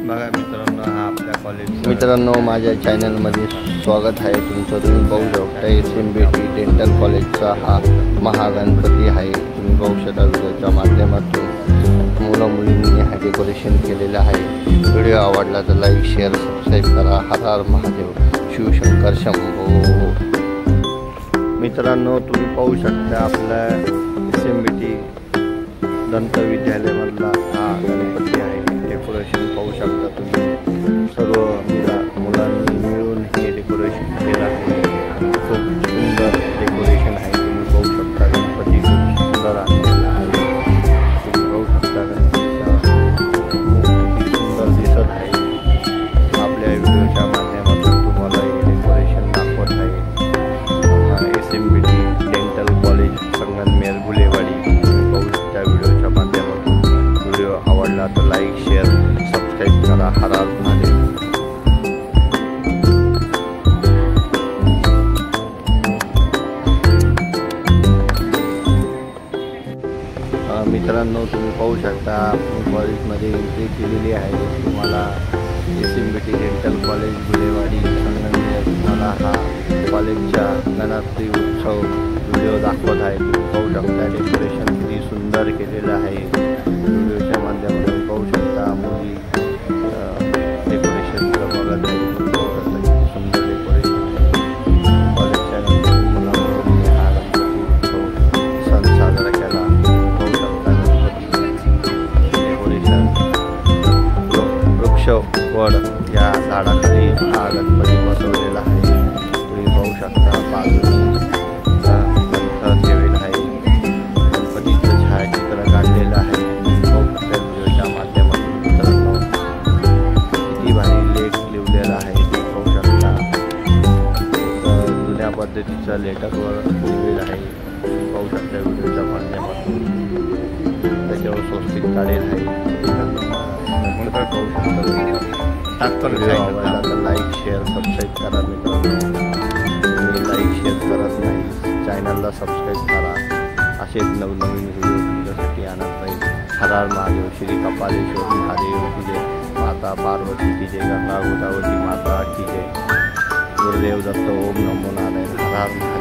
बघा मित्रांनो, हा आपल्या कॉलेज मित्रांनो माझ्या चॅनलमध्ये स्वागत आहे तुमचं। तुम्ही बघू शकता SMBT डेंटल कॉलेजचा हा महागणपती आहे। तुम्ही बघू शकता व्हिडिओच्या माध्यमातून मुलं मुलींनी हा डेकोरेशन केलेलं आहे। व्हिडिओ आवडला तर लाईक शेअर सबस्क्राईब करा। हर हर महादेव, शिवशंकर शंभो। मित्रांनो तुम्ही पाहू शकता आपल्या SMBT दंत विद्यालयामधला हा गणपती आहे। डेकोरेशन पाहू शकता तुम्ही, सर्व मुलांनी मिळून हे डेकोरेशन केलेलं आहे। खूप सुंदर डेकोरेशन आहे। तुम्ही पाहू शकता गणपती खूप सुंदर आणलेला आहे। तुम्ही पाहू शकता गणपतीचा खूप सुंदर दिसत आहे। आपल्या व्हिडिओच्या माध्यमातून तुम्हाला हे डेकोरेशन दाखवत आहे। SMBT dental college Sangamner Gulewadi. पाहू शकता व्हिडिओच्या माध्यमातून। व्हिडिओ आवडला तर लाईक शेअर सबस्क्राईब करा। हर हर महादेव। मित्रांनो तुम्ही पाहू शकता कॉलेजमध्ये एंट्री केलेली आहे। तुम्हाला SMBT dental college Gulewadi Sangamner तुम्हाला हा कॉलेजच्या गणपती उत्सव व्हिडिओ दाखवत आहे। तुम्ही पाहू शकता डेकोरेशन किती सुंदर केलेलं आहे। व्हिडिओच्या माध्यमातून पाहू शकता मुली डेकोरेशनचं बघत आहे। सुंदर डेकोरेशन कॉलेजच्या मुलांनी हा गणपती उत्सव सण साजरा केला। पाहू शकता गणपती डेकोरेशन वृक्ष वड या झाडाखाली हा गणपती बसवलेला आहे। तुम्ही पाहू शकता बाजूला ग्रंथ ठेवलेला आहे। गणपतीचं छायाचित्र काढलेलं आहे। व्हिडिओच्या माध्यमातून मित्रांनो किती भारी लेख लिहिलेला आहे ते पाहू शकता। जुन्या पद्धतीचं लेटरवर लिहिलेलं आहे। तुम्ही पाहू शकता व्हिडिओच्या माध्यमातून त्याच्यावर स्वस्तिक काढलेलं आहे। पाहू शकता आवडला तर लाईक शेअर सबस्क्राईब करा। मित्रांनो तुम्ही लाईक शेअर करत नाही, चॅनलला सबस्क्राईब करा। असेच नवनवीन व्हिडिओ तुमच्यासाठी आणत राहील। हर हर महादेव। श्री कपालेश्वर महादेव की जय, माता पार्वती की जय, गंगा गोदावरी माता की जय, गुरुदेव दत्त, ओम नमो नारायण। हर हर